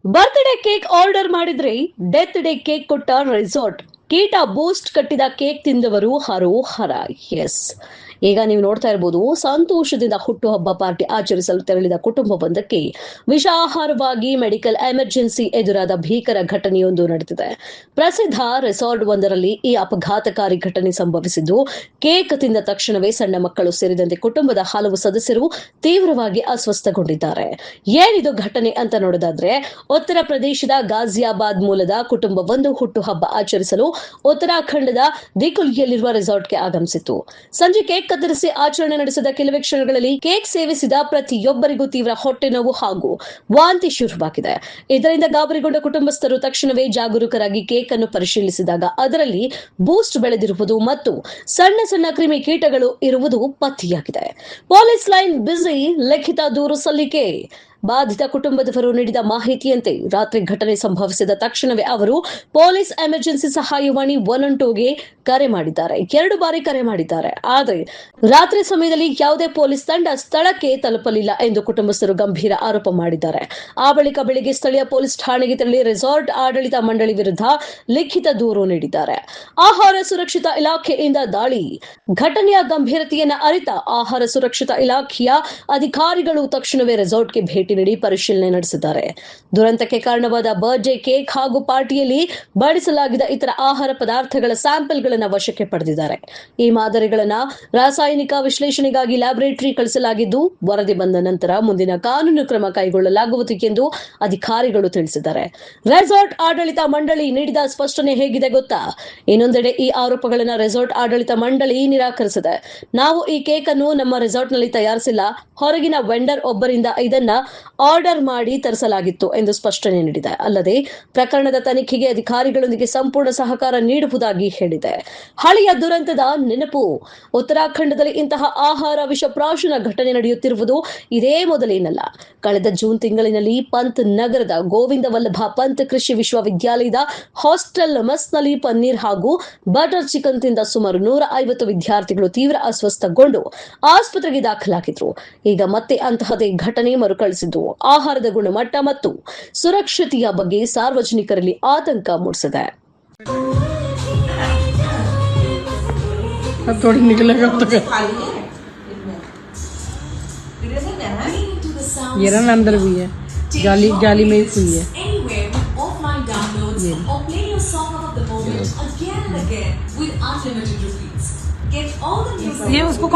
Birthday cake order ಮಾಡಿದ್ರೆ death day cake ಕೊಟ್ಟ resort. ಕೀಟ ಬೂಸ್ಟ್ ಕಟ್ಟಿದ ಕೇಕ್ ತಿಂದವರು ಹರೋಹರ. ಎಸ್, ಈಗ ನೀವು ನೋಡ್ತಾ ಇರಬಹುದು, ಸಂತೋಷದಿಂದ ಹುಟ್ಟುಹಬ್ಬ ಪಾರ್ಟಿ ಆಚರಿಸಲು ತೆರಳಿದ ಕುಟುಂಬವೊಂದಕ್ಕೆ ವಿಷಾಹಾರವಾಗಿ ಮೆಡಿಕಲ್ ಎಮರ್ಜೆನ್ಸಿ ಎದುರಾದ ಭೀಕರ ಘಟನೆಯೊಂದು ನಡೆದಿದೆ. ಪ್ರಸಿದ್ಧ ರೆಸಾರ್ಟ್ ಒಂದರಲ್ಲಿ ಈ ಅಪಘಾತಕಾರಿ ಘಟನೆ ಸಂಭವಿಸಿದ್ದು, ಕೇಕ್ ತಿಂದ ತಕ್ಷಣವೇ ಸಣ್ಣ ಮಕ್ಕಳು ಸೇರಿದಂತೆ ಕುಟುಂಬದ ಹಲವು ಸದಸ್ಯರು ತೀವ್ರವಾಗಿ ಅಸ್ವಸ್ಥಗೊಂಡಿದ್ದಾರೆ. ಏನಿದು ಘಟನೆ ಅಂತ ನೋಡೋದಾದ್ರೆ, ಉತ್ತರ ಪ್ರದೇಶದ ಗಾಜಿಯಾಬಾದ್ ಮೂಲದ ಕುಟುಂಬವೊಂದು ಹುಟ್ಟುಹಬ್ಬ ಆಚರಿಸಲು ಉತ್ತರಾಖಂಡದ ದಿಕುಲಿಯಲ್ಲಿರುವ ರೆಸಾರ್ಟ್ಗೆ ಆಗಮಿಸಿತು. ಸಂಜೆ ಕೇಕ್ ಕತ್ತರಿಸಿ ಆಚರಣೆ ನಡೆಸಿದ ಕೆಲವೇ ಕ್ಷಣಗಳಲ್ಲಿ ಕೇಕ್ ಸೇವಿಸಿದ ಪ್ರತಿಯೊಬ್ಬರಿಗೂ ತೀವ್ರ ಹೊಟ್ಟೆ ನೋವು ಹಾಗೂ ವಾಂತಿ ಶುರುವಾಗಿದೆ. ಇದರಿಂದ ಗಾಬರಿಗೊಂಡ ಕುಟುಂಬಸ್ಥರು ತಕ್ಷಣವೇ ಜಾಗರೂಕರಾಗಿ ಕೇಕ್ ಅನ್ನು ಪರಿಶೀಲಿಸಿದಾಗ ಅದರಲ್ಲಿ ಬೂಸ್ಟ್ ಬೆಳೆದಿರುವುದು ಮತ್ತು ಸಣ್ಣ ಸಣ್ಣ ಕ್ರಿಮಿ ಕೀಟಗಳು ಇರುವುದು ಪತ್ತೆಯಾಗಿದೆ. ಪೊಲೀಸ್ ಲೈನ್ ಬ್ಯುಸಿ, ಲಿಖಿತ ದೂರು ಸಲ್ಲಿಕೆ. ಬಾಧಿತ ಕುಟುಂಬದವರು ನೀಡಿದ ಮಾಹಿತಿಯಂತೆ ರಾತ್ರಿ ಘಟನೆ ಸಂಭವಿಸಿದ ತಕ್ಷಣವೇ ಅವರು ಪೊಲೀಸ್ ಎಮರ್ಜೆನ್ಸಿ ಸಹಾಯವಾಣಿ 112ಗೆ ಕರೆ ಮಾಡಿದ್ದಾರೆ. 2 ಬಾರಿ ಕರೆ ಮಾಡಿದ್ದಾರೆ. ಆದರೆ ರಾತ್ರಿ ಸಮಯದಲ್ಲಿ ಯಾವುದೇ ಪೊಲೀಸ್ ತಂಡ ಸ್ಥಳಕ್ಕೆ ತಲುಪಲಿಲ್ಲ ಎಂದು ಕುಟುಂಬಸ್ಥರು ಗಂಭೀರ ಆರೋಪ ಮಾಡಿದ್ದಾರೆ. ಆ ಬಳಿಕ ಬೆಳಿಗ್ಗೆ ಸ್ಥಳೀಯ ಪೊಲೀಸ್ ಠಾಣೆಗೆ ತೆರಳಿ ರೆಸಾರ್ಟ್ ಆಡಳಿತ ಮಂಡಳಿ ವಿರುದ್ಧ ಲಿಖಿತ ದೂರು ನೀಡಿದ್ದಾರೆ. ಆಹಾರ ಸುರಕ್ಷತಾ ಇಲಾಖೆಯಿಂದ ದಾಳಿ. ಘಟನೆಯ ಗಂಭೀರತೆಯನ್ನು ಅರಿತ ಆಹಾರ ಸುರಕ್ಷತಾ ಇಲಾಖೆಯ ಅಧಿಕಾರಿಗಳು ತಕ್ಷಣವೇ ರೆಸಾರ್ಟ್ಗೆ ಭೇಟಿ ನೀಡಿ ಪರಿಶೀಲನೆ ನಡೆಸಿದ್ದಾರೆ. ದುರಂತಕ್ಕೆ ಕಾರಣವಾದ ಬರ್ತ್ಡೇ ಕೇಕ್ ಹಾಗೂ ಪಾರ್ಟಿಯಲ್ಲಿ ಬಡಿಸಲಾಗಿದ್ದ ಇತರ ಆಹಾರ ಪದಾರ್ಥಗಳ ಸ್ಯಾಂಪಲ್ಗಳನ್ನು ವಶಕ್ಕೆ ಪಡೆದಿದ್ದಾರೆ. ಈ ಮಾದರಿಗಳನ್ನು ರಾಸಾಯನಿಕ ವಿಶ್ಲೇಷಣೆಗಾಗಿ ಲ್ಯಾಬೊರೇಟರಿ ಕಳಿಸಲಾಗಿದ್ದು, ವರದಿ ಬಂದ ನಂತರ ಮುಂದಿನ ಕಾನೂನು ಕ್ರಮ ಕೈಗೊಳ್ಳಲಾಗುವುದು ಎಂದು ಅಧಿಕಾರಿಗಳು ತಿಳಿಸಿದ್ದಾರೆ. ರೆಸಾರ್ಟ್ ಆಡಳಿತ ಮಂಡಳಿ ನೀಡಿದ ಸ್ಪಷ್ಟನೆ ಹೇಗಿದೆ ಗೊತ್ತಾ? ಇನ್ನೊಂದೆಡೆ ಈ ಆರೋಪಗಳನ್ನು ರೆಸಾರ್ಟ್ ಆಡಳಿತ ಮಂಡಳಿ ನಿರಾಕರಿಸಿದೆ. ನಾವು ಈ ಕೇಕ್ ಅನ್ನು ನಮ್ಮ ರೆಸಾರ್ಟ್ನಲ್ಲಿ ತಯಾರಿಸಿಲ್ಲ, ಹೊರಗಿನ ವೆಂಡರ್ ಒಬ್ಬರಿಂದ ಇದನ್ನ ಆರ್ಡರ್ ಮಾಡಿ ತರಿಸಲಾಗಿತ್ತು ಎಂದು ಸ್ಪಷ್ಟನೆ ನೀಡಿದೆ. ಅಲ್ಲದೆ ಪ್ರಕರಣದ ತನಿಖೆಗೆ ಅಧಿಕಾರಿಗಳೊಂದಿಗೆ ಸಂಪೂರ್ಣ ಸಹಕಾರ ನೀಡುವುದಾಗಿ ಹೇಳಿದೆ. ಹಳೆಯ ದುರಂತದ ನೆನಪು. ಉತ್ತರಾಖಂಡದಲ್ಲಿ ಇಂತಹ ಆಹಾರ ವಿಷಪ್ರಾಶನ ಘಟನೆ ನಡೆಯುತ್ತಿರುವುದು ಇದೇ ಮೊದಲೇನಲ್ಲ. ಕಳೆದ ಜೂನ್ ತಿಂಗಳಿನಲ್ಲಿ ಪಂತ್ ನಗರದ ಗೋವಿಂದ ವಲ್ಲಭ ಪಂತ್ ಕೃಷಿ ವಿಶ್ವವಿದ್ಯಾಲಯದ ಹಾಸ್ಟೆಲ್ ಮೆಸ್ನಲ್ಲಿ ಪನ್ನೀರ್ ಹಾಗೂ ಬಟರ್ ಚಿಕನ್ ತಿಂದ ಸುಮಾರು 150 ವಿದ್ಯಾರ್ಥಿಗಳು ತೀವ್ರ ಅಸ್ವಸ್ಥಗೊಂಡು ಆಸ್ಪತ್ರೆಗೆ ದಾಖಲಾಗಿದ್ರು. ಈಗ ಮತ್ತೆ ಅಂತಹದೇ ಘಟನೆ ಮರುಕಳಿಸಿದ್ದು ಆಹಾರದ ಗುಣಮಟ್ಟ ಮತ್ತು ಸುರಕ್ಷತೆಯ ಬಗ್ಗೆ ಸಾರ್ವಜನಿಕರಲ್ಲಿ ಆತಂಕ ಮೂಡಿಸಿದೆ. अंदर भी है, जाली जाली में हुई है। ये उसको